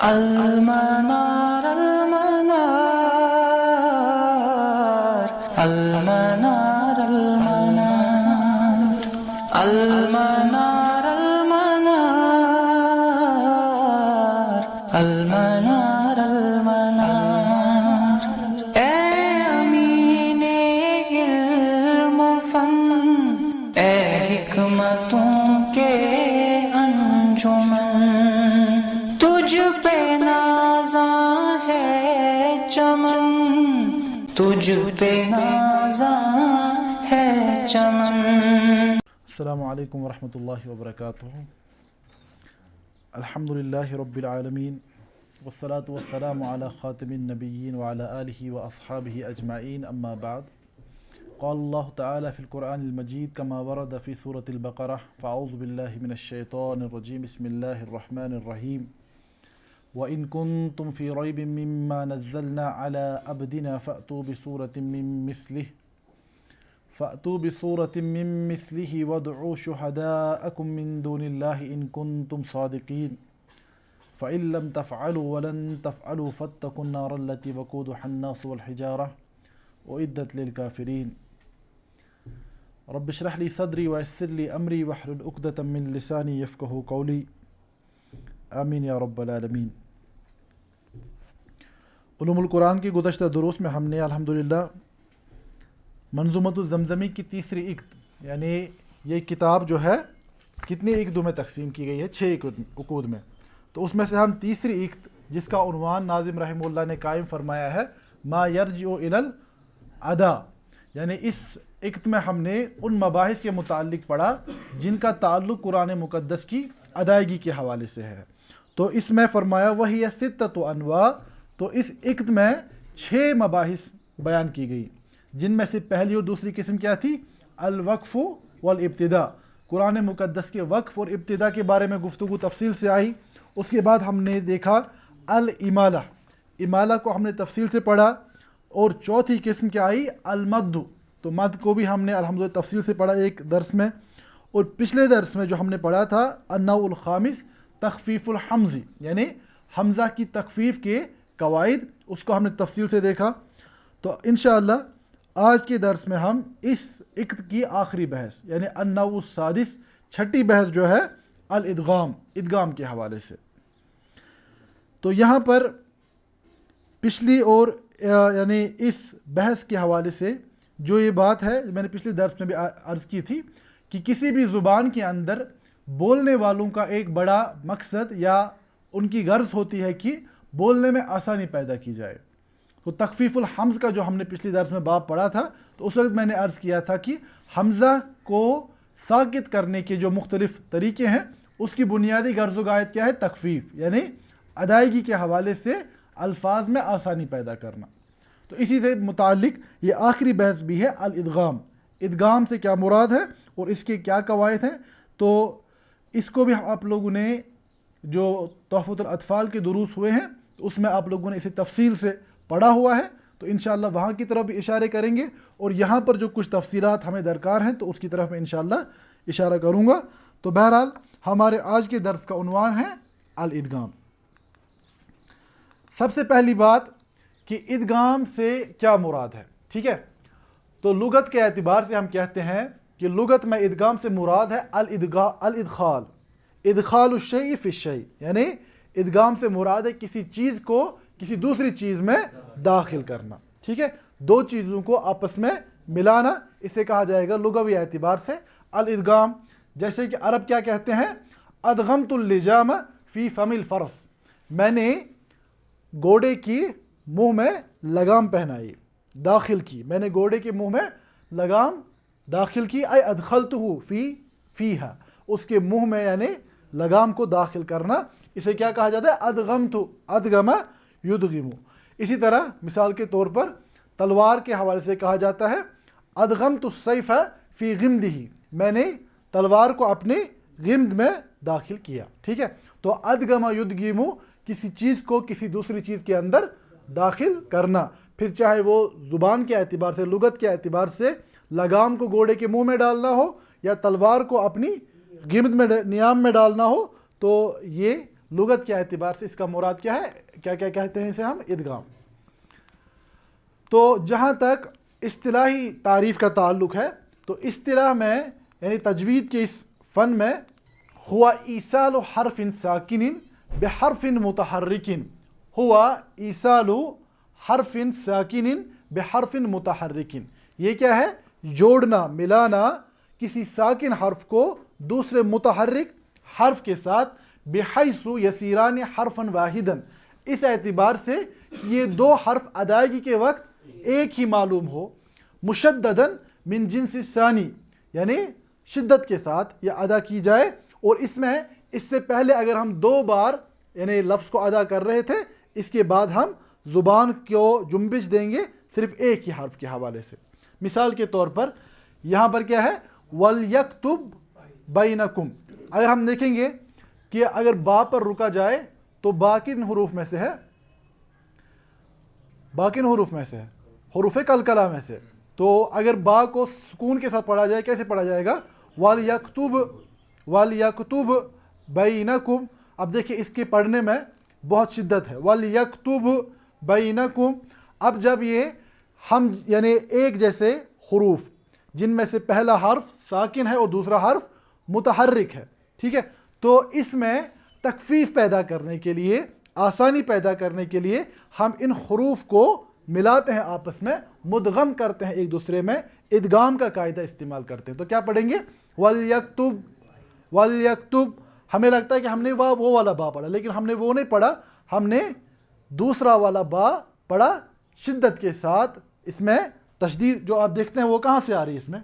المنار المنار المنار المنار المنار المنار المنار اے امین علم و فن، اے حکمتوں کے انجمن، تجھ پہ نازاں ہے چمن، تجھ پہ نازاں ہے چمن۔ السلام علیکم ورحمۃ اللہ وبرکاتہ۔ الحمدللہ رب العالمین والصلاة والسلام علی خاتم النبیین وعلی آلہ واصحابہ اجمعین، اما بعد۔ قال اللہ تعالی فی القرآن المجید کما ورد فی سورة البقرہ، فاعوذ باللہ من الشیطان الرجیم، بسم اللہ الرحمن الرحیم۔ وَإِن كُنتُمْ فِي رَيْبٍ مِّمَّا نَزَّلْنَا عَلَىٰ عَبْدِنَا فَأْتُوا بِسُورَةٍ مِّن مِّثْلِهِ وَادْعُوا شُهَدَاءَكُم مِّن دُونِ اللَّهِ إِن كُنتُمْ صَادِقِينَ فَإِن لَّمْ تَفْعَلُوا وَلَن تَفْعَلُوا فَاتَّقُوا النَّارَ الَّتِي وَقُودُهَا النَّاسُ وَالْحِجَارَةُ أُعِدَّتْ لِلْكَافِرِينَ رَبِّ اشْرَحْ لِي صَدْرِي وَيَسِّرْ لِي أَمْرِي وَاحْلُلْ عُقْدَةً مِّن لِّسَانِي يَفْقَهُوا قَوْلِي آمین یا رب العالمین۔ علوم القرآن کی گزشتہ دروس میں ہم نے الحمدللہ منظومۃ الزمزمی کی تیسری عقد، یعنی یہ کتاب جو ہے کتنی عقدوں میں تقسیم کی گئی ہے؟ 6 عقود میں۔ تو اس میں سے ہم تیسری عقد، جس کا عنوان ناظم رحمہ اللہ نے قائم فرمایا ہے ما یرجع الی الادا، یعنی اس عقد میں ہم نے ان مباحث کے متعلق پڑھا جن کا تعلق قرآن مقدس کی ادائیگی کے حوالے سے ہے۔ تو اس میں فرمایا وہی ستۃ انواع، تو اس عقد میں 6 مباحث بیان کی گئی، جن میں سے پہلی اور دوسری قسم کیا تھی؟ الوقف والابتداء، قرآن مقدس کے وقف اور ابتدا کے بارے میں گفتگو تفصیل سے آئی۔ اس کے بعد ہم نے دیکھا الامالہ، امالہ کو ہم نے تفصیل سے پڑھا، اور چوتھی قسم کیا آئی؟ المد، تو مد کو بھی ہم نے الحمدللہ تفصیل سے پڑھا ایک درس میں۔ اور پچھلے درس میں جو ہم نے پڑھا تھا النوع الخامس تخفیف الحمز، یعنی حمزہ کی تخفیف کے قواعد، اس کو ہم نے تفصیل سے دیکھا۔ تو انشاءاللہ آج کے درس میں ہم اس عقد کی آخری بحث یعنی النوع السادس، چھٹی بحث جو ہے الادغام، ادغام کے حوالے سے۔ تو یہاں پر پچھلی اور یعنی اس بحث کے حوالے سے جو یہ بات ہے، میں نے پچھلے درس میں بھی عرض کی تھی کہ کسی بھی زبان کے اندر بولنے والوں کا ایک بڑا مقصد یا ان کی غرض ہوتی ہے کہ بولنے میں آسانی پیدا کی جائے۔ تو تخفیف الحمز کا جو ہم نے پچھلی درس میں باب پڑھا تھا، تو اس وقت میں نے عرض کیا تھا کہ حمزہ کو ساکت کرنے کے جو مختلف طریقے ہیں، اس کی بنیادی غرض و غایت کیا ہے؟ تخفیف، یعنی ادائیگی کے حوالے سے الفاظ میں آسانی پیدا کرنا۔ تو اسی سے متعلق یہ آخری بحث بھی ہے الادغام، ادغام سے کیا مراد ہے اور اس کے کیا قواعد ہیں۔ تو اس کو بھی آپ لوگوں نے جو تحفۃ الاطفال کے دروس ہوئے ہیں، تو اس میں آپ لوگوں نے اسے تفصیل سے پڑھا ہوا ہے، تو انشاءاللہ وہاں کی طرف بھی اشارے کریں گے، اور یہاں پر جو کچھ تفصیلات ہمیں درکار ہیں تو اس کی طرف میں انشاءاللہ اشارہ کروں گا۔ تو بہرحال ہمارے آج کے درس کا عنوان ہے الادغام۔ سب سے پہلی بات کہ ادغام سے کیا مراد ہے، ٹھیک ہے؟ تو لغت کے اعتبار سے ہم کہتے ہیں کہ لغت میں ادغام سے مراد ہے الادخال، ادخال الشیء فی الشیء، یعنی ادغام سے مراد ہے کسی چیز کو کسی دوسری چیز میں داخل کرنا، ٹھیک ہے؟ دو چیزوں کو آپس میں ملانا، اسے کہا جائے گا لغوی اعتبار سے الادغام۔ جیسے کہ عرب کیا کہتے ہیں؟ ادغمت اللجام فی فم الفرس، میں نے گھوڑے کی منہ میں لگام پہنائی، داخل کی، میں نے گھوڑے کے منہ میں لگام داخل کی، ای ادخلتہ فیہا، اس کے منہ میں یعنی لگام کو داخل کرنا، اسے کیا کہا جاتا ہے؟ ادغمت، ادغم یدغم۔ اسی طرح مثال کے طور پر تلوار کے حوالے سے کہا جاتا ہے ادغمت السیف فی غمدہ، میں نے تلوار کو اپنے غمد میں داخل کیا، ٹھیک ہے؟ تو ادغم یدغم، کسی چیز کو کسی دوسری چیز کے اندر داخل کرنا، پھر چاہے وہ زبان کے اعتبار سے، لغت کے اعتبار سے لگام کو گھوڑے کے منہ میں ڈالنا ہو یا تلوار کو اپنی غمد میں نیام میں ڈالنا ہو، تو یہ لغت کے اعتبار سے اس کا مراد کیا ہے, کیا کیا کہتے ہیں اسے ہم, ادغام. تو جہاں تک اصطلاحی تعریف کا تعلق ہے تو اصطلاح میں یعنی تجوید کے اس فن میں ہوا ایصال حرف ساکن بحرف متحرک, ہوا ایصال حرف ساکن بحرف متحرک, یہ کیا ہے, جوڑنا ملانا کسی ساکن حرف کو دوسرے متحرک حرف کے ساتھ, بحیث یسیران حرفا واحدا, اس اعتبار سے یہ دو حرف ادائیگی کے وقت ایک ہی معلوم ہو, مشددا من جنس الثانی, یعنی شدت کے ساتھ یہ ادا کی جائے. اور اس میں اس سے پہلے اگر ہم دو بار یعنی لفظ کو ادا کر رہے تھے, اس کے بعد ہم زبان کو جنبش دیں گے صرف ایک ہی حرف کے حوالے سے. مثال کے طور پر یہاں پر کیا ہے, وَلْيَكْتُبْ بَيْنَكُمْ, اگر ہم دیکھیں گے کہ اگر با پر رکا جائے تو با کن حروف میں سے ہے, با کن حروف میں سے ہے, حروف قلقلہ میں سے. تو اگر با کو سکون کے ساتھ پڑھا جائے کیسے پڑھا جائے گا, وَلْيَكْتُبْ بَيْنَكُمْ. اب دیکھیں اس کے پڑھنے میں بہت شدت ہے, وَلْيَكْتُبْ بَيْنَكُمْ. اب جب یہ ہم یعنی ایک جیسے حروف جن میں سے پہلا حرف ساکن ہے اور دوسرا حرف متحرک ہے, ٹھیک ہے, تو اس میں تخفیف پیدا کرنے کے لیے, آسانی پیدا کرنے کے لیے ہم ان حروف کو ملاتے ہیں, آپس میں مدغم کرتے ہیں ایک دوسرے میں, ادغام کا قاعدہ استعمال کرتے ہیں. تو کیا پڑھیں گے, وَلْيَكْتُبْ وَلْيَكْتُبْ. ہمیں لگتا ہے کہ ہم نے وہ والا با پڑھا, لیکن ہم نے وہ نہیں پڑھا, ہم نے دوسرا والا با پڑھا شدت کے ساتھ. اس میں تشدید جو آپ دیکھتے ہیں وہ کہاں سے آ رہی ہے, اس میں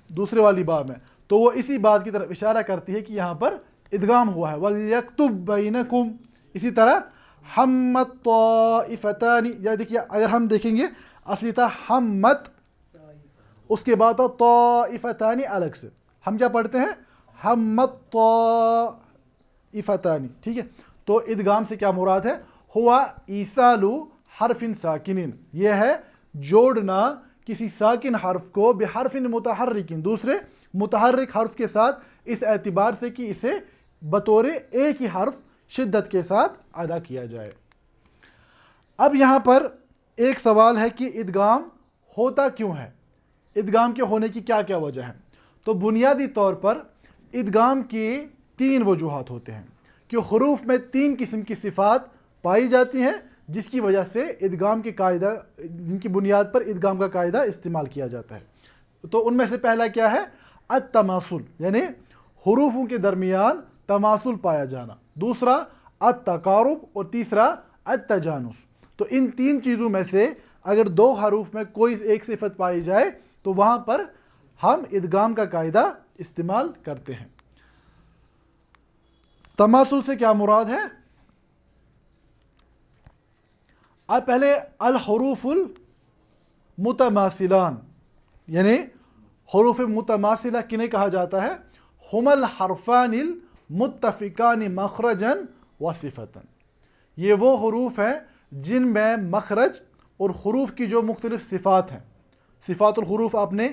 دوسرے والی با میں, تو وہ اسی بات کی طرف اشارہ کرتی ہے کہ یہاں پر ادغام ہوا ہے. وَلْيَكْتُبْ بَيْنَكُمْ. اسی طرح حمت طائفتان, یا دیکھیے اگر ہم دیکھیں گے اصلی تھا حمت, اس کے بعد طائفتان الگ سے, ہم کیا پڑھتے ہیں, حمت طائفتان, ٹھیک ہے. تو ادغام سے کیا مراد ہے, ہوا ایصال حرف ساکن, یہ ہے جوڑنا کسی ساکن حرف کو بحرف متحرک, دوسرے متحرک حرف کے ساتھ, اس اعتبار سے کہ اسے بطور ایک ہی حرف شدت کے ساتھ ادا کیا جائے. اب یہاں پر ایک سوال ہے کہ ادغام ہوتا کیوں ہے, ادغام کے ہونے کی کیا کیا وجہ ہے. تو بنیادی طور پر ادغام کی 3 وجوہات ہوتے ہیں کہ حروف میں 3 قسم کی صفات پائی جاتی ہیں جس کی وجہ سے ادغام کے قاعدہ, جن کی بنیاد پر ادغام کا قاعدہ استعمال کیا جاتا ہے. تو ان میں سے پہلا کیا ہے, التماثل, یعنی حروفوں کے درمیان تماثل پایا جانا. دوسرا التقارب, اور تیسرا التجانس. تو ان 3 چیزوں میں سے اگر 2 حروف میں کوئی ایک صفت پائی جائے تو وہاں پر ہم ادغام کا قاعدہ استعمال کرتے ہیں. تماثل سے کیا مراد ہے, اب پہلے الحروف المتماثلان, یعنی حروف متماثلہ کنہیں کہا جاتا ہے, ہم الحرفان المتفقان مخرجا و صفتا. یہ وہ حروف ہیں جن میں مخرج اور حروف کی جو مختلف صفات ہیں. صفات الحروف آپ نے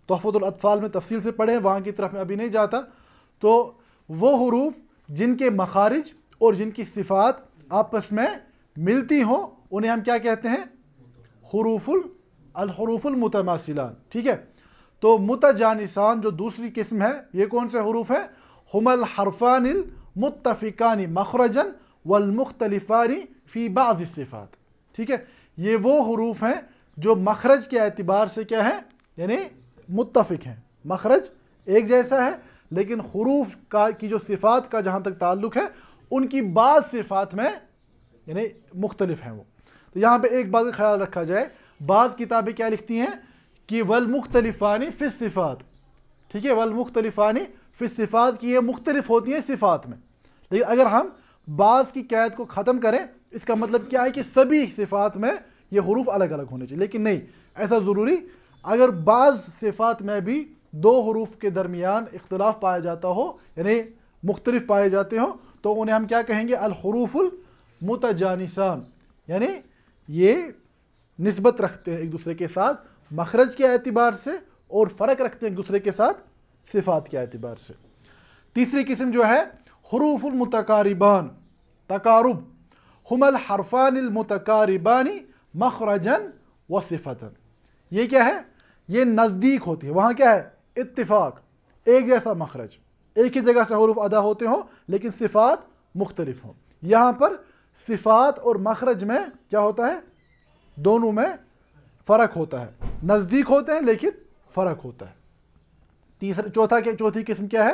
تحفۃ الاطفال میں تفصیل سے پڑھے, وہاں کی طرف میں ابھی نہیں جاتا. تو وہ حروف جن کے مخارج اور جن کی صفات آپس میں ملتی ہوں انہیں ہم کیا کہتے ہیں, الحروف المتماثلان, ٹھیک ہے. تو متجانسان جو دوسری قسم ہے, یہ کون سے حروف ہیں, ہم الحرفان المتفقان مخرجا والمختلفان فی بعض الصفات, ٹھیک ہے. یہ وہ حروف ہیں جو مخرج کے اعتبار سے کیا ہیں, یعنی متفق ہیں, مخرج ایک جیسا ہے, لیکن حروف کی جو صفات کا جہاں تک تعلق ہے ان کی بعض صفات میں یعنی مختلف ہیں وہ. تو یہاں پہ ایک بات کا خیال رکھا جائے, بعض کتابیں کیا لکھتی ہیں کہ والمختلفان فی الصفات, ٹھیک ہے, والمختلفان فی الصفات کی یہ مختلف ہوتی ہیں صفات میں. لیکن اگر ہم بعض کی قید کو ختم کریں اس کا مطلب کیا ہے کہ سبھی صفات میں یہ حروف الگ الگ ہونے چاہیے, لیکن نہیں ایسا ضروری. اگر بعض صفات میں بھی 2 حروف کے درمیان اختلاف پایا جاتا ہو یعنی مختلف پائے جاتے ہوں تو انہیں ہم کیا کہیں گے, الحروف المتجانسان, یعنی یہ نسبت رکھتے ہیں ایک دوسرے کے ساتھ مخرج کے اعتبار سے اور فرق رکھتے ہیں ایک دوسرے کے ساتھ صفات کے اعتبار سے. تیسری قسم جو ہے حروف المتقاربان تقارب ہما الحرفان المتقاربان مخرجا و صفتا. یہ کیا ہے؟ یہ نزدیک ہوتی ہے. وہاں کیا ہے؟ اتفاق، ایک جیسا مخرج، ایک ہی جگہ سے حروف ادا ہوتے ہوں لیکن صفات مختلف ہوں. یہاں پر صفات اور مخرج میں کیا ہوتا ہے؟ دونوں میں فرق ہوتا ہے. نزدیک ہوتے ہیں لیکن فرق ہوتا ہے. چوتھی قسم کیا ہے؟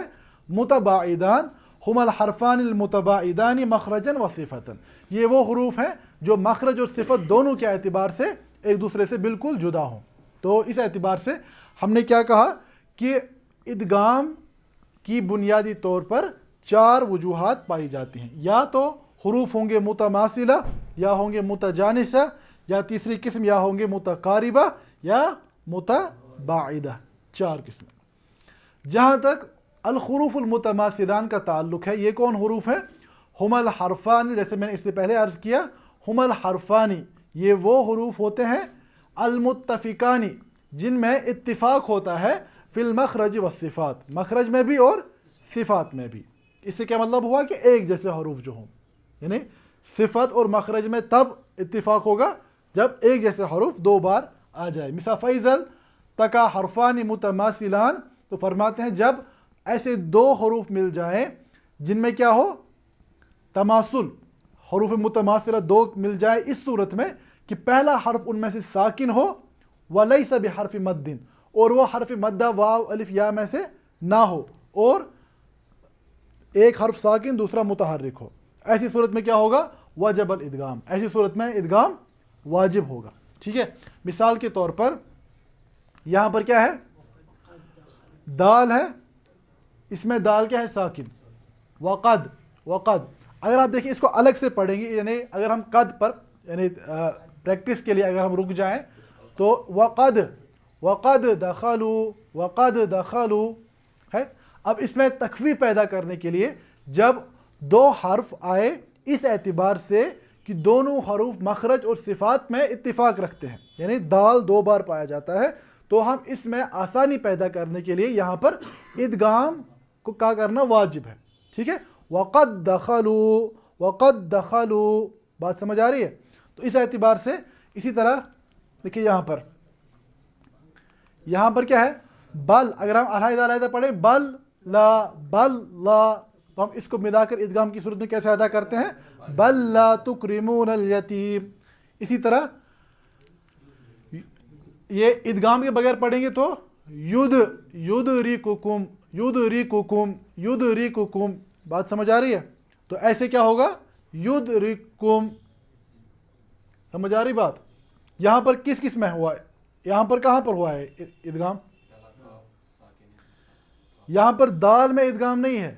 متباعدان ہما الحرفان المتباعدان مخرجا و صفتا. یہ وہ حروف ہیں جو مخرج اور صفت دونوں کے اعتبار سے ایک دوسرے سے بالکل جدا ہوں. تو اس اعتبار سے ہم نے کیا کہا کہ ادغام کی بنیادی طور پر 4 وجوہات پائی جاتی ہیں. یا تو حروف ہوں گے متماثلہ، یا ہوں گے متجانسہ، یا تیسری قسم یا ہوں گے متقاربہ یا متباعدہ. 4 قسمیں. جہاں تک الحروف المتماثلان کا تعلق ہے، یہ کون حروف ہیں؟ ہما الحرفان، جیسے میں نے اس سے پہلے عرض کیا، ہما الحرفانی یہ وہ حروف ہوتے ہیں المتفقانی جن میں اتفاق ہوتا ہے فی المخرج والصفات، مخرج میں بھی اور صفات میں بھی. اس سے کیا مطلب ہوا کہ ایک جیسے حروف جو ہوں، یعنی صفت اور مخرج میں تب اتفاق ہوگا جب ایک جیسے حروف 2 بار آ جائے. مثال فیضل تکا حرفان متماثلان، تو فرماتے ہیں جب ایسے 2 حروف مل جائیں جن میں کیا ہو؟ تماثل، حروف متماثلہ 2 مل جائے اس صورت میں کہ پہلا حرف ان میں سے ساکن ہو وَلَيْسَ بِحَرْفِ مَدٍ، اور وہ حرف مدہ واو الف یا میں سے نہ ہو، اور ایک حرف ساکن دوسرا متحرک ہو. ایسی صورت میں کیا ہوگا؟ وجب الادغام. ایسی صورت میں ادغام واجب ہوگا. ٹھیک ہے. مثال کے طور پر یہاں پر کیا ہے؟ دال ہے، اس میں دال کیا ہے؟ ساکن. وقد، وقد. اگر آپ دیکھیں اس کو الگ سے پڑھیں گے، یعنی اگر ہم قد پر یعنی پریکٹس کے لیے اگر ہم رک جائیں تو وقد، وقد دخلوا، وقد دخلوا ہے. اب اس میں تخفیف پیدا کرنے کے لیے جب 2 حرف آئے اس اعتبار سے کہ دونوں حروف مخرج اور صفات میں اتفاق رکھتے ہیں، یعنی دال 2 بار پایا جاتا ہے، تو ہم اس میں آسانی پیدا کرنے کے لیے یہاں پر ادغام کو کیا کرنا واجب ہے. ٹھیک ہے. وقد دخلوا، وقد دخلوا. بات سمجھ آ رہی ہے؟ تو اس اعتبار سے اسی طرح دیکھیے یہاں پر کیا ہے؟ بل. اگر ہم علیحدہ علیحدہ پڑھیں بل لا، بل لا، تو ہم اس کو ملا کر ادغام کی صورت میں کیسے ادا کرتے ہیں؟ بل لا تکرمون الیتیم. اسی طرح یہ ادغام کے بغیر پڑھیں گے تو یدرککم، یدرککم، یدرککم. بات سمجھ آ رہی ہے؟ تو ایسے کیا ہوگا؟ یدرککم. سمجھ آ رہی بات؟ یہاں پر کس کس میں ہوا ہے؟ یہاں پر کہاں پر ہوا ہے ادغام؟ یہاں پر دال میں ادغام نہیں ہے،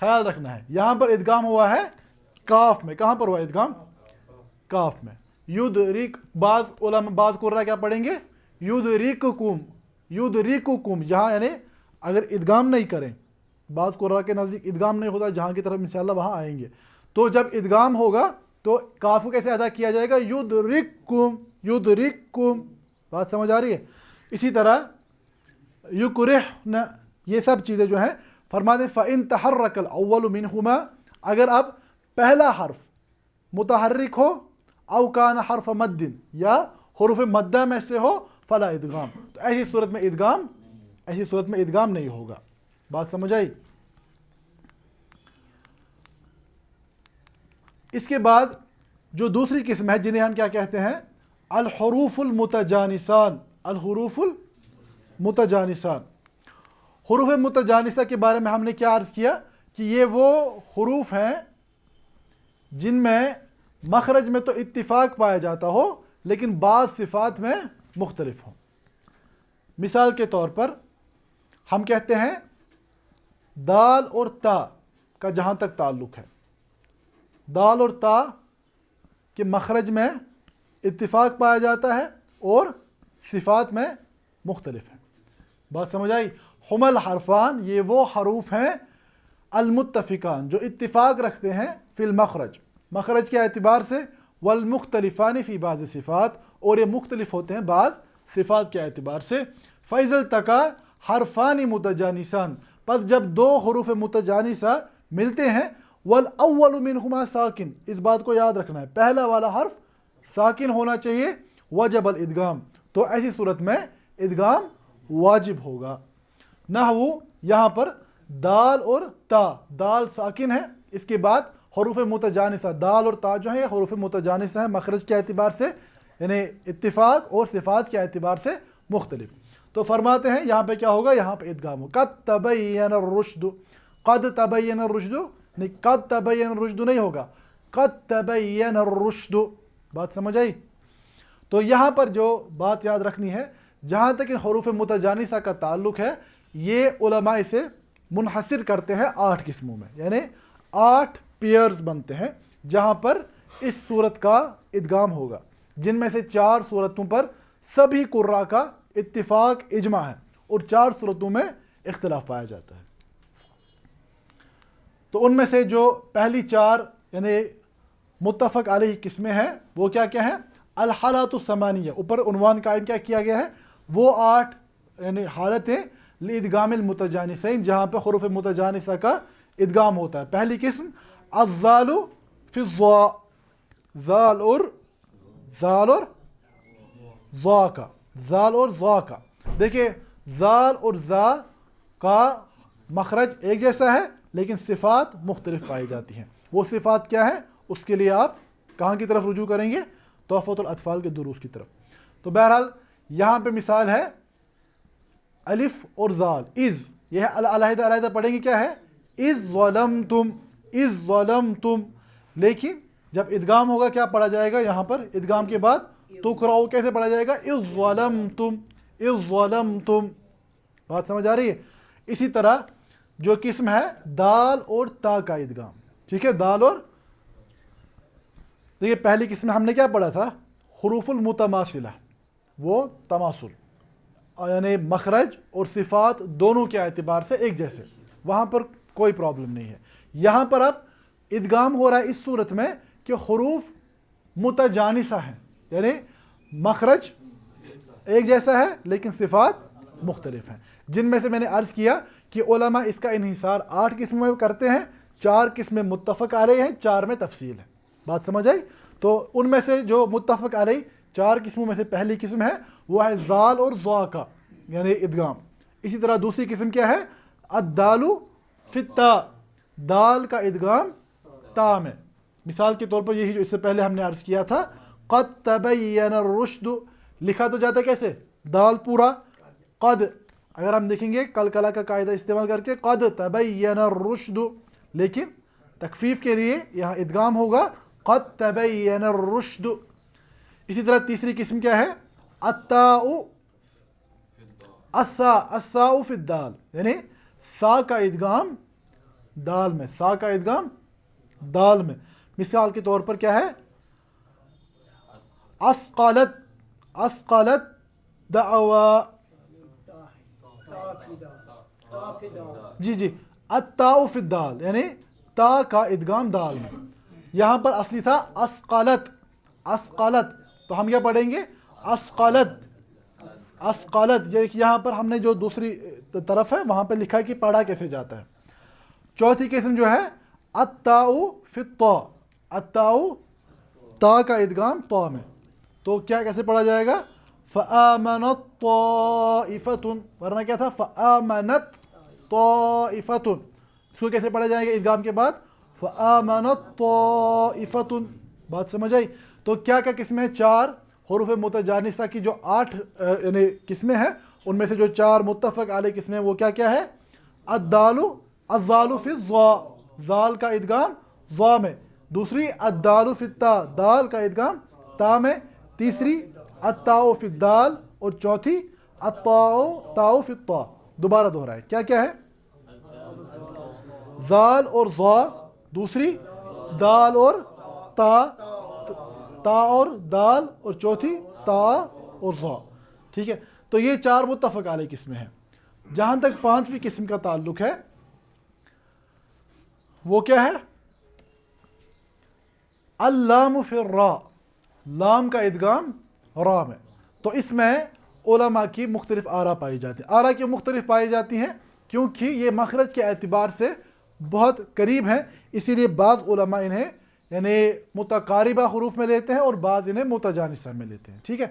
خیال رکھنا ہے. یہاں پر ادغام ہوا ہے کاف میں. کہاں پر ہوا ادغام؟ کاف میں. یدرک. بعض علماء، بعض قراء کیا پڑھیں گے؟ یدرککم، یدرککم. یہاں یعنی اگر ادغام نہیں کریں، بعض قراء کے نزدیک ادغام نہیں ہوتا، جہاں کی طرف انشاءاللہ وہاں آئیں گے. تو جب ادغام ہوگا تو کاف کو کیسے ادا کیا جائے گا؟ یدرککم، یدرککم. بات سمجھ آ رہی ہے؟ اسی طرح یکرہن، یہ سب چیزیں جو ہیں فرماتے ہیں فَإِن تَحَرَّكَ الْأَوَّلُ مِنْهُمَا، اگر اب پہلا حرف متحرک ہو، او کان حرف مد، یا حروف مدہ میں سے ہو، فلا ادغام. تو ایسی صورت میں ادغام، ایسی صورت میں ادغام نہیں ہوگا. بات سمجھ آئی؟ اس کے بعد جو دوسری قسم ہے جنہیں ہم کیا کہتے ہیں؟ الحروف المتجانسان. الحروف المتجانسان. حروف متجانسہ کے بارے میں ہم نے کیا عرض کیا کہ یہ وہ حروف ہیں جن میں مخرج میں تو اتفاق پایا جاتا ہو لیکن بعض صفات میں مختلف ہوں. مثال کے طور پر ہم کہتے ہیں دال اور تا کا جہاں تک تعلق ہے، دال اور تا کے مخرج میں اتفاق پایا جاتا ہے اور صفات میں مختلف ہیں. بات سمجھ آئی؟ ہما الحرفان یہ وہ حروف ہیں المتفقان جو اتفاق رکھتے ہیں فی المخرج، مخرج کے اعتبار سے، والمختلفان فی بعض صفات، اور یہ مختلف ہوتے ہیں بعض صفات کے اعتبار سے. فَإِذَا الْتَقَى حرفان متجانسان، پس جب دو حروف متجانسہ ملتے ہیں والاول منہما ساکن، اس بات کو یاد رکھنا ہے، پہلا والا حرف ساکن ہونا چاہیے، وجب الادغام، تو ایسی صورت میں ادغام واجب ہوگا۔ نحو یہاں پر دال اور تا، دال ساکن ہے، اس کے بعد حروف متجانسہ، دال اور تا جو ہیں یہ حروف متجانسہ ہیں مخرج کے اعتبار سے، یعنی اتفاق اور صفات کے اعتبار سے مختلف، تو فرماتے ہیں یہاں پہ کیا ہوگا، یہاں پہ ادغام ہو۔ قد تبین الرشد، قد تبین الرشد نہیں، قد تبین الرشد نہیں ہوگا، قد تبین الرشد، بات سمجھ آئی؟ تو یہاں پر جو بات یاد رکھنی ہے، جہاں تک ان حروف متجانسہ کا تعلق ہے، یہ علماء اسے منحصر کرتے ہیں 8 قسموں میں، یعنی 8 پیئرز بنتے ہیں جہاں پر اس صورت کا ادغام ہوگا، جن میں سے 4 صورتوں پر سبھی قراء کا اتفاق اجماع ہے اور 4 صورتوں میں اختلاف پایا جاتا ہے۔ تو ان میں سے جو پہلی 4 یعنی متفق علیہ قسمیں ہیں وہ کیا کیا ہیں؟ الحالات الثمانیہ، اوپر عنوان قائم کیا گیا ہے، وہ 8 یعنی حالتیں لادغام المتجانسین جہاں پہ حروف متجانسہ کا ادغام ہوتا ہے۔ پہلی قسم الزال فی الضاء، زال اور ضا کا، زال اور ضا کا، دیکھیں زال اور ضا کا مخرج ایک جیسا ہے لیکن صفات مختلف پائی جاتی ہیں، وہ صفات کیا ہیں اس کے لیے آپ کہاں کی طرف رجوع کریں گے؟ تحفۃ الاطفال کے دروس کی طرف۔ تو بہرحال یہاں پہ مثال ہے الف اور زال، از، یہ علیحدہ علیحدہ پڑھیں گے کیا ہے؟ از ظلمتم، از ظلمتم، لیکن جب ادغام ہوگا کیا پڑھا جائے گا؟ یہاں پر ادغام کے بعد تقرأ کیسے پڑھا جائے گا؟ از ظلمتم، از ظلمتم، بات سمجھ آ رہی ہے؟ اسی طرح جو قسم ہے دال اور تا کا ادغام، ٹھیک ہے، دال اور، دیکھیے پہلی قسم ہم نے کیا پڑھا تھا؟ حروف المتماثلہ، وہ تماثل یعنی مخرج اور صفات دونوں کے اعتبار سے ایک جیسے، وہاں پر کوئی پرابلم نہیں ہے۔ یہاں پر اب ادغام ہو رہا ہے اس صورت میں کہ حروف متجانسہ ہیں، یعنی مخرج ایک جیسا ہے لیکن صفات مختلف ہیں، جن میں سے میں نے عرض کیا کہ علماء اس کا انحصار 8 قسموں میں کرتے ہیں، 4 قسمیں متفق علیہ ہیں، 4 میں تفصیل ہے، بات سمجھ آئی؟ تو ان میں سے جو متفق علیہ 4 قسموں میں سے پہلی قسم ہے وہ ہے زال اور ضا کا یعنی ادغام۔ اسی طرح دوسری قسم کیا ہے؟ الدال فی التاء، دال کا ادغام تا میں، مثال کے طور پر یہی جو اس سے پہلے ہم نے عرض کیا تھا، قد تبین الرشد، لکھا تو جاتا ہے کیسے؟ دال پورا، قد، اگر ہم دیکھیں گے قلقلہ کا قاعدہ استعمال کر کے قد تبین الرشد، لیکن تخفیف کے لیے یہاں ادغام ہوگا قد تبین الرشد۔ اسی طرح تیسری قسم کیا ہے؟ التاء الساء فی الدال، یعنی سا کا ادغام دال میں، سا کا ادغام دال میں، مثال کے طور پر کیا ہے؟ اسقلت، اسقلت دعوا، جی التاء فی الدال، یعنی تا کا ادغام دال میں، یہاں پر اصلی تھا اسقلت، اسقلت، تو ہم کیا پڑھیں گے؟ اسقلت، اسقلت، یہاں پر ہم نے جو دوسری طرف ہے وہاں پہ لکھا ہے کہ پڑھا کیسے جاتا ہے۔ چوتھی قسم جو ہے التاء فی الطاء، التاء تا کا ادغام طا میں، تو کیا کیسے پڑھا جائے گا؟ فآمنت طائفۃ، ورنہ کیا تھا؟ فآمنت طائفۃ، اس کو کیسے پڑھا جائے گا ادغام کے بعد؟ فآمنت طائفۃ، بات سمجھ آئی؟ تو کیا کیا قسمیں؟ 4 حروف متجانسہ کی جو 8 یعنی قسمیں ہیں ان میں سے جو 4 متفق علیہ قسمیں وہ کیا کیا ہے؟ الدال، الزال فی الضاء، زال کا ادغام ضا میں، دوسری الدال فی التاء، دال کا ادغام تا میں، تیسری التاء فی الدال، اور چوتھی التاء فی الطاء۔ دوبارہ دہرائے کیا کیا ہے؟ زال اور ضا، دوسری دال اور تا، تا اور دال، اور چوتھی تا اور ضا، ٹھیک ہے؟ تو یہ 4 متفق علیہ قسمیں ہیں۔ جہاں تک 5ویں قسم کا تعلق ہے وہ کیا ہے؟ اللام فی الراء، لام کا ادغام را میں، تو اس میں علماء کی مختلف آراء پائی جاتی ہیں۔ آراء کی مختلف پائی جاتی ہیں، کیونکہ یہ مخرج کے اعتبار سے بہت قریب ہیں، اسی لیے بعض علماء انہیں یعنی متقاربہ حروف میں لیتے ہیں اور بعض انہیں متجانسہ میں لیتے ہیں، ٹھیک ہے۔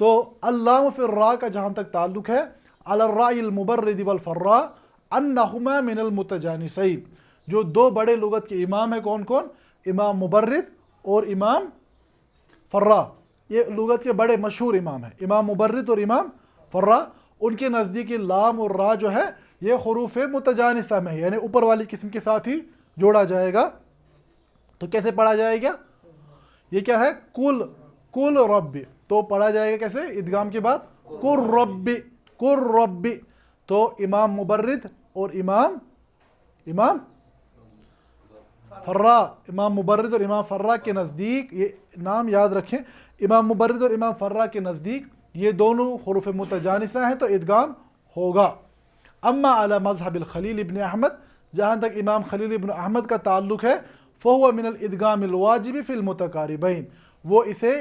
تو اللام فی الراء کا جہاں تک تعلق ہے، علی الراء المبرد والفراء انہما من المتجانسین، جو دو بڑے لغت کے امام ہیں کون کون؟ امام مبرد اور امام فرا، یہ لغت کے بڑے مشہور امام ہیں، امام مبرد اور امام فرا۔ ان کے نزدیک لام اور را جو ہے یہ حروف متجانسہ میں ہے، یعنی اوپر والی قسم کے ساتھ ہی جوڑا جائے گا۔ تو کیسے پڑھا جائے گا؟ یہ کیا ہے؟ کل رب، تو پڑھا جائے گا کیسے؟ ادغام کے بعد کل رب۔ تو امام مبرد اور امام فرا، امام مبرد اور امام فرا کے نزدیک، یہ نام یاد رکھیں، امام مبرد اور امام فرا کے نزدیک یہ دونوں حروف متجانسہ ہیں تو ادغام ہوگا۔ اما علی مذہب الخلیل ابن احمد، جہاں تک امام خلیل ابن احمد کا تعلق ہے، فہو من الادغام الواجب فی المتقاربین، وہ اسے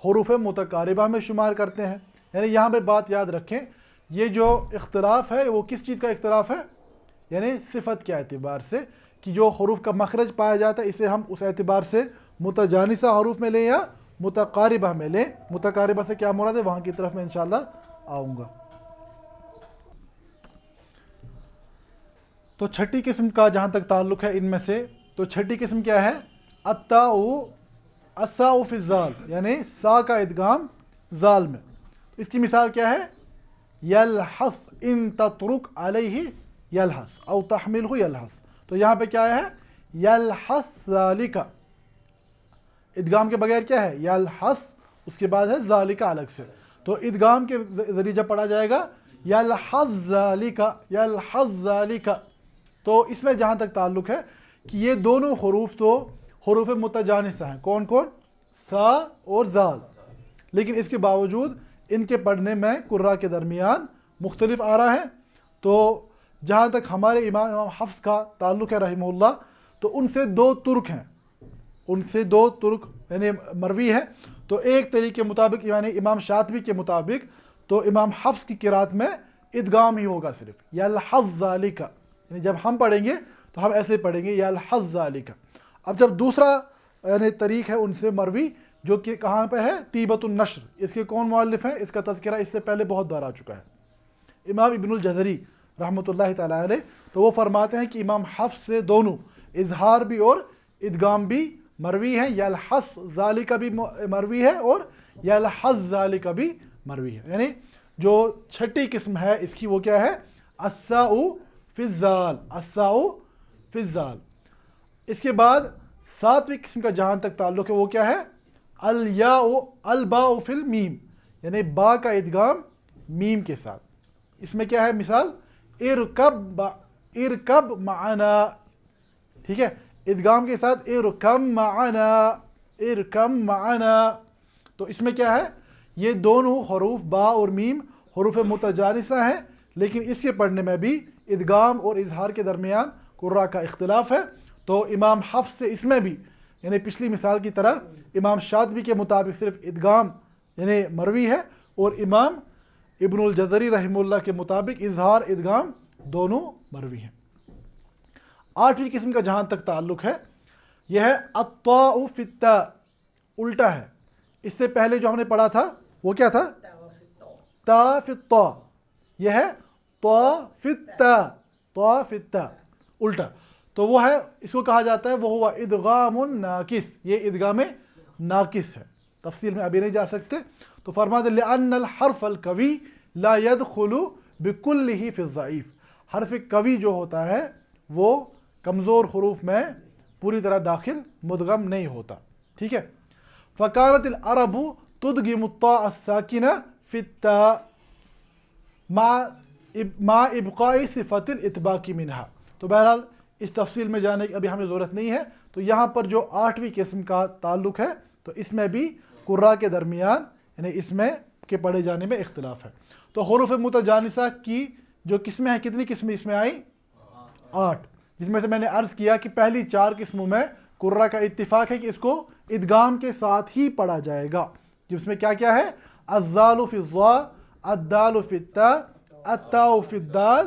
حروف متقاربہ میں شمار کرتے ہیں۔ یعنی یہاں پہ بات یاد رکھیں، یہ جو اختلاف ہے وہ کس چیز کا اختلاف ہے؟ یعنی صفت کے اعتبار سے، کہ جو حروف کا مخرج پایا جاتا ہے اسے ہم اس اعتبار سے متجانسہ حروف میں لیں یا متقاربہ میں لیں۔ متقاربہ سے کیا مراد ہے وہاں کی طرف میں انشاءاللہ آؤں گا۔ تو چھٹی قسم کا جہاں تک تعلق ہے ان میں سے، تو چھٹی قسم کیا ہے؟ الساء فی الزال، یعنی سا کا ادغام زال میں۔ اس کی مثال کیا ہے؟ یلحظ ان تترک علیہ یلحظ او تحملہ یلحظ۔ تو یہاں پہ کیا ہے؟ یلحظ ذالک، ادغام کے بغیر کیا ہے؟ یلحظ، اس کے بعد ہے ذالک الگ سے، تو ادغام کے ذریعے جب پڑھا جائے گا یلحظ ذالک، یلحظ ذالک، تو اس میں جہاں تک تعلق ہے کہ یہ دونوں حروف تو حروف متجانسہ ہیں، کون کون؟ سا اور زال، لیکن اس کے باوجود ان کے پڑھنے میں قراء کے درمیان مختلف آ رہا ہے۔ تو جہاں تک ہمارے امام حفص کا تعلق ہے رحمہ اللہ، تو ان سے دو ترک ہیں، ان سے دو ترک یعنی مروی ہے۔ تو ایک طریقے کے مطابق یعنی امام شاطبی کے مطابق تو امام حفص کی قرات میں ادغام ہی ہوگا صرف، یلحظ ذالک، یعنی جب ہم پڑھیں گے تو ہم ایسے پڑھیں گے یلحظ ذالک۔ اب جب دوسرا یعنی طریق ہے ان سے مروی جو کہ کہاں پہ ہے؟ طیبۃ النشر، اس کے کون مؤلف ہیں؟ اس کا تذکرہ اس سے پہلے بہت بار آ چکا ہے، امام ابن الجزری رحمۃ اللہ تعالیٰ علیہ۔ تو وہ فرماتے ہیں کہ امام حفص سے دونوں اظہار بھی اور ادغام بھی مروی ہیں، یلحظ ذالک بھی مروی ہے اور یلحظ ذالک بھی مروی ہے۔ یعنی جو چھٹی قسم ہے اس کی وہ کیا ہے؟ الساء فی الزال، الساء فی الزال۔ اس کے بعد ساتویں قسم کا جہاں تک تعلق ہے وہ کیا ہے؟ الباء فی المیم، یعنی با کا ادغام میم کے ساتھ۔ اس میں کیا ہے مثال؟ ارکب معنا، ٹھیک ہے، ادغام کے ساتھ ارکب معنا، ارکب معنا۔ تو اس میں کیا ہے؟ یہ دونوں حروف با اور میم حروف متجانسہ ہیں، لیکن اس کے پڑھنے میں بھی ادغام اور اظہار کے درمیان قراء کا اختلاف ہے۔ تو امام حفص سے اس میں بھی یعنی پچھلی مثال کی طرح امام شاطبی کے مطابق صرف ادغام یعنی مروی ہے، اور امام ابن الجزری رحمہ اللہ کے مطابق اظہار ادغام دونوں مروی ہیں۔ آٹھویں قسم کا جہاں تک تعلق ہے یہ ہے الطاء فی التاء، الٹا ہے۔ اس سے پہلے جو ہم نے پڑھا تھا وہ کیا تھا؟ تا فی الطاء، یہ ہے طا فی التاء، طا فی التاء، الٹا۔ تو وہ ہے، اس کو کہا جاتا ہے وہ ہوا ادغام ناقص، یہ ادغام ناقص ہے، تفصیل میں ابھی نہیں جا سکتے۔ تو فرماتے لأن الحرف القوی لا يدخل بكله في الضعیف، حرف قوی جو ہوتا ہے وہ کمزور حروف میں پوری طرح داخل مدغم نہیں ہوتا، ٹھیک ہے۔ فكانت العرب تدغم الطاء الساکنہ في التاء مع ابقاء صفت الاتباق منها۔ تو بہرحال اس تفصیل میں جانے کی ابھی ہمیں ضرورت نہیں ہے۔ تو یہاں پر جو آٹھویں قسم کا تعلق ہے تو اس میں بھی قراء کے درمیان یعنی اس میں کے پڑھے جانے میں اختلاف ہے۔ تو حروف متجانسہ کی جو قسمیں ہیں، کتنی قسمیں اس میں آئیں؟ 8، جس میں سے میں نے عرض کیا کہ پہلی 4 قسموں میں قراء کا اتفاق ہے کہ اس کو ادغام کے ساتھ ہی پڑھا جائے گا، جس میں کیا کیا ہے؟ الزال فی الضاء، الدال فی التاء، التاء فی الدال،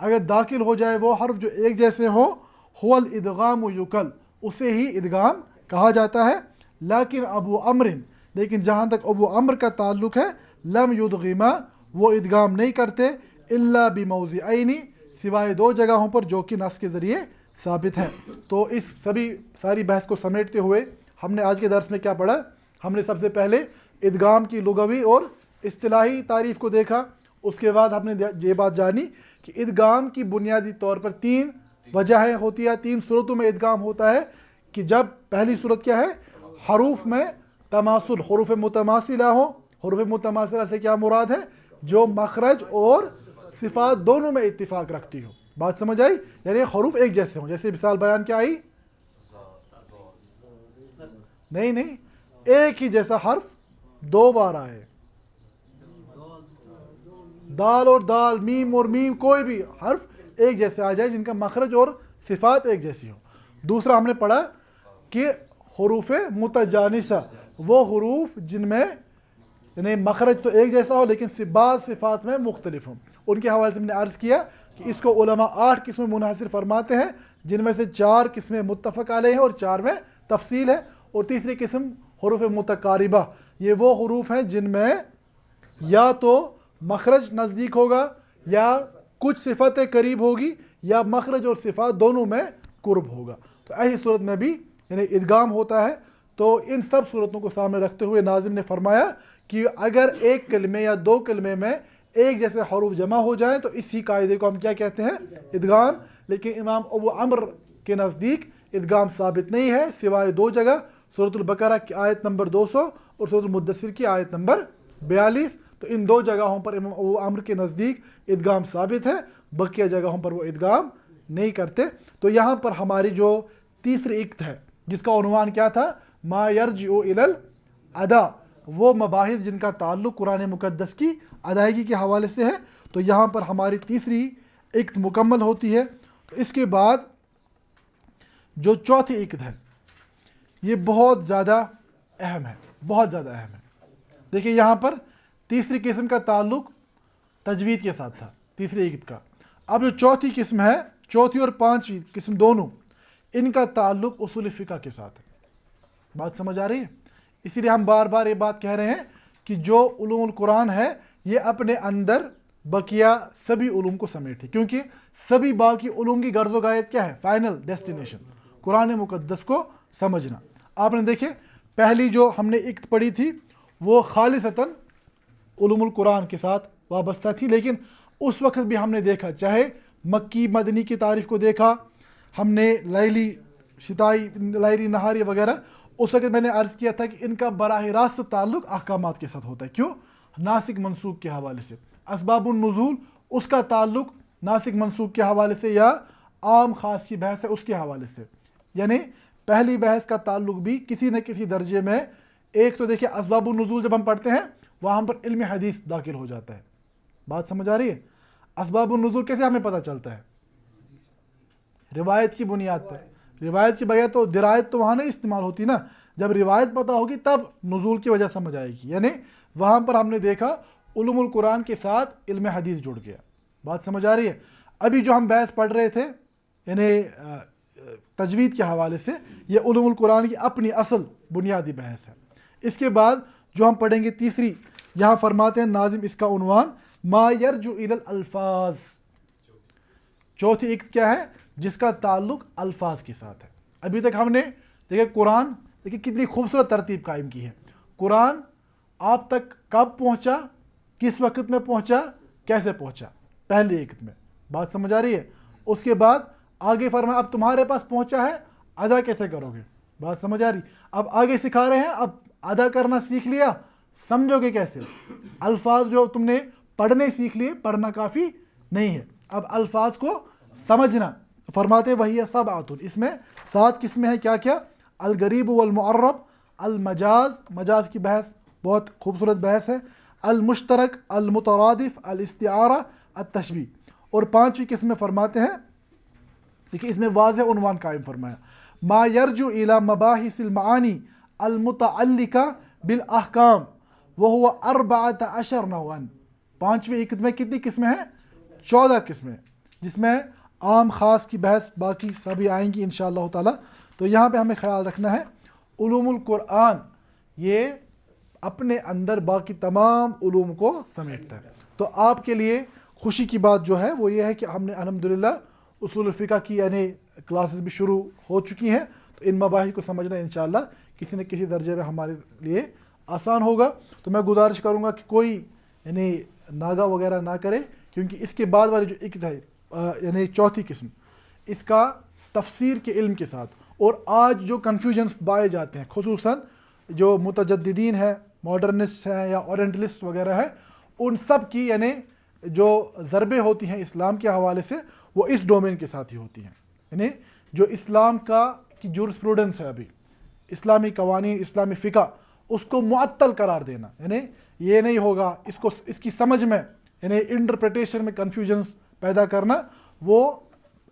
اگر داخل ہو جائے وہ حرف جو ایک جیسے ہو هو الادغام یکل، اسے ہی ادغام کہا جاتا ہے. لیکن ابو عمر، لیکن جہاں تک ابو عمر کا تعلق ہے، لم یدغما، وہ ادغام نہیں کرتے، الا بموضعین، سوائے دو جگہوں پر جو کہ نص کے ذریعے ثابت ہیں. تو اس ساری بحث کو سمیٹتے ہوئے ہم نے آج کے درس میں کیا پڑھا؟ ہم نے سب سے پہلے ادغام کی لغوی اور اصطلاحی تعریف کو دیکھا. اس کے بعد ہم نے یہ بات جانی کہ ادغام کی بنیادی طور پر 3 وجہیں ہوتی ہے، 3 صورتوں میں ادغام ہوتا ہے. کہ جب پہلی صورت کیا ہے؟ حروف میں تماثل، حروف متماثلہ ہوں. حروف متماثلہ سے کیا مراد ہے؟ جو مخرج اور صفات دونوں میں اتفاق رکھتی ہو. بات سمجھ آئی؟ یعنی حروف ایک جیسے ہوں. جیسے مثال بیان کیا آئی؟ نہیں، ایک ہی جیسا حرف 2 بار آئے. دال اور دال، میم اور میم، کوئی بھی حرف ایک جیسے آ جائے جن کا مخرج اور صفات ایک جیسی ہو. دوسرا ہم نے پڑھا کہ حروف متجانسہ، وہ حروف جن میں یعنی مخرج تو ایک جیسا ہو لیکن بعض صفات میں مختلف ہوں. ان کے حوالے سے ہم نے عرض کیا کہ اس کو علماء 8 قسمیں منحصر فرماتے ہیں، جن میں سے 4 قسمیں متفق علیہ ہیں اور 4 میں تفصیل ہے. اور تیسری قسم حروف متقاربہ، یہ وہ حروف ہیں جن میں یا تو مخرج نزدیک ہوگا یا کچھ صفتیں قریب ہوگی یا مخرج اور صفات دونوں میں قرب ہوگا. تو ایسی صورت میں بھی یعنی ادغام ہوتا ہے. تو ان سب صورتوں کو سامنے رکھتے ہوئے ناظم نے فرمایا کہ اگر ایک کلمے یا 2 کلمے میں ایک جیسے حروف جمع ہو جائیں تو اسی قاعدے کو ہم کیا کہتے ہیں؟ ادغام. لیکن امام ابو عمر کے نزدیک ادغام ثابت نہیں ہے سوائے 2 جگہ، سورۃ البقرہ کی آیت نمبر 200 اور سورۃ المدثر کی آیت نمبر 42. تو ان 2 جگہوں پر امام ابو عمر کے نزدیک ادغام ثابت ہے، بقیہ جگہوں پر وہ ادغام نہیں کرتے. تو یہاں پر ہماری جو تیسری اکت ہے جس کا عنوان کیا تھا؟ ما یرجع الی الادا، وہ مباحث جن کا تعلق قرآن مقدس کی ادائیگی کے حوالے سے ہے. تو یہاں پر ہماری تیسری اکت مکمل ہوتی ہے. تو اس کے بعد جو چوتھی اکت ہے یہ بہت زیادہ اہم ہے، بہت زیادہ اہم ہے. دیکھیں یہاں پر تیسری قسم کا تعلق تجوید کے ساتھ تھا، تیسری اکت کا. اب جو چوتھی قسم ہے، چوتھی اور پانچویں قسم دونوں، ان کا تعلق اصول فقہ کے ساتھ ہے. بات سمجھ آ رہی ہے؟ اسی لیے ہم بار بار یہ بات کہہ رہے ہیں کہ جو علوم القرآن ہے یہ اپنے اندر بقیہ سبھی علوم کو سمیٹے، کیونکہ سبھی باقی علوم کی غرض و غایت کیا ہے؟ فائنل ڈیسٹینیشن قرآن مقدس کو سمجھنا. آپ نے دیکھے پہلی جو ہم نے اکت پڑھی تھی وہ خالصتاً علوم القرآن کے ساتھ وابستہ تھی، لیکن اس وقت بھی ہم نے دیکھا، چاہے مکی مدنی کی تعریف کو دیکھا ہم نے، لیلی شتائی، لیلی نہاری وغیرہ، اس وقت میں نے عرض کیا تھا کہ ان کا براہ راست تعلق احکامات کے ساتھ ہوتا ہے. کیوں؟ ناسخ منسوخ کے حوالے سے. اسباب النزول اس کا تعلق ناسخ منسوخ کے حوالے سے یا عام خاص کی بحث ہے اس کے حوالے سے. یعنی پہلی بحث کا تعلق بھی کسی نہ کسی درجے میں، ایک تو دیکھیں اسباب النزول جب ہم پڑھتے ہیں وہاں پر علم حدیث داخل ہو جاتا ہے. بات سمجھ آ رہی ہے؟ اسباب النزول کیسے ہمیں پتہ چلتا ہے؟ روایت کی بنیاد پر. روایت کے بغیر تو درایت تو وہاں نہیں استعمال ہوتی نا. جب روایت پتہ ہوگی تب نزول کی وجہ سمجھ آئے گی. یعنی وہاں پر ہم نے دیکھا علوم القرآن کے ساتھ علم حدیث جڑ گیا. بات سمجھ آ رہی ہے؟ ابھی جو ہم بحث پڑھ رہے تھے یعنی تجوید کے حوالے سے، یہ علوم القرآن کی اپنی اصل بنیادی بحث ہے. اس کے بعد جو ہم پڑھیں گے تیسری، یہاں فرماتے ہیں ناظم اس کا عنوان ما یرجع الی الالفاظ. چوتھی اکت کیا ہے؟ جس کا تعلق الفاظ کے ساتھ ہے. ابھی تک ہم نے دیکھیں قرآن، دیکھیں کتنی خوبصورت ترتیب قائم کی ہے. قرآن آپ تک کب پہنچا، کس وقت میں پہنچا، کیسے پہنچا، پہلی اکت میں. بات سمجھ آ رہی ہے؟ اس کے بعد آگے فرمایا اب تمہارے پاس پہنچا ہے، ادا کیسے کرو گے. بات سمجھ آ رہی؟ اب آگے سکھا رہے ہیں اب ادا کرنا سیکھ لیا، سمجھو گے کیسے. الفاظ جو تم نے پڑھنے سیکھ لیے، پڑھنا کافی نہیں ہے، اب الفاظ کو سمجھنا. فرماتے وہی سبعۃ، اس میں 7 قسمیں ہیں. کیا کیا؟ الغریب والمعرب، المجاز، مجاز کی بحث بہت خوبصورت بحث ہے، المشترک، المترادف، الاستعارہ، التشبیہ. اور 5ویں قسم میں فرماتے ہیں، دیکھیں اس میں واضح عنوان قائم فرمایا، ما یرجع الی مباحث المعانی المتعلقہ بالاحکام وہو 14 نوعا. 5ویں اکت میں کتنی قسمیں ہیں؟ 14 قسمیں. جس میں عام خاص کی بحث باقی سبھی آئیں گی انشاءاللہ تعالی. تو یہاں پہ ہمیں خیال رکھنا ہے علوم القرآن یہ اپنے اندر باقی تمام علوم کو سمیٹتا ہے. تو آپ کے لیے خوشی کی بات جو ہے وہ یہ ہے کہ ہم نے الحمدللہ اصول الفقہ کی یعنی کلاسز بھی شروع ہو چکی ہیں. تو ان مباحث کو سمجھنا انشاءاللہ کسی نہ کسی درجے میں ہمارے لیے آسان ہوگا. تو میں گزارش کروں گا کہ کوئی یعنی ناگا وغیرہ نہ کرے، کیونکہ اس کے بعد والی جو ایک ہے یعنی چوتھی قسم اس کا تفسیر کے علم کے ساتھ، اور آج جو کنفیوژنس پائے جاتے ہیں خصوصاً جو متجددین ہیں، ماڈرنسٹ ہیں یا اورینٹلسٹ وغیرہ ہیں، ان سب کی یعنی جو ضربیں ہوتی ہیں اسلام کے حوالے سے وہ اس ڈومین کے ساتھ ہی ہوتی ہیں. یعنی جو اسلام کی جورسپروڈنس ہے، ابھی اسلامی قوانین، اسلامی فقہ، اس کو معطل قرار دینا، یعنی یہ نہیں ہوگا، اس کی سمجھ میں یعنی انٹرپریٹیشن میں کنفیوژنس پیدا کرنا، وہ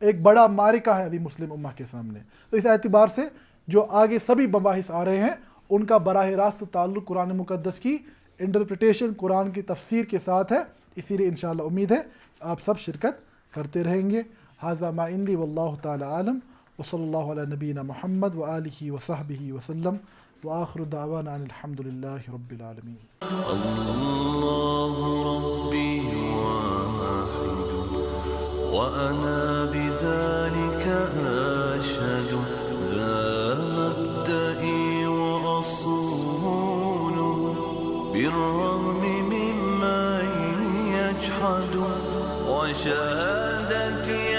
ایک بڑا معرکہ ہے ابھی مسلم امہ کے سامنے. تو اس اعتبار سے جو آگے سبھی مباحث آ رہے ہیں ان کا براہ راست تعلق قرآن مقدس کی انٹرپریٹیشن، قرآن کی تفسیر کے ساتھ ہے. اسی لیے انشاءاللہ امید ہے آپ سب شرکت کرتے رہیں گے. ھذا ما عندی واللہ تعالی عالم، وصلی اللہ علی نبینا محمد وآلہ وصحبہ وسلم، وآخر دعوانا ان الحمد للہ رب العالمین. اللہ ربی واحد وأنا بذلك أشهد، ذا مبدئي وأصول بالرغم ممن يجحد، وشهادتي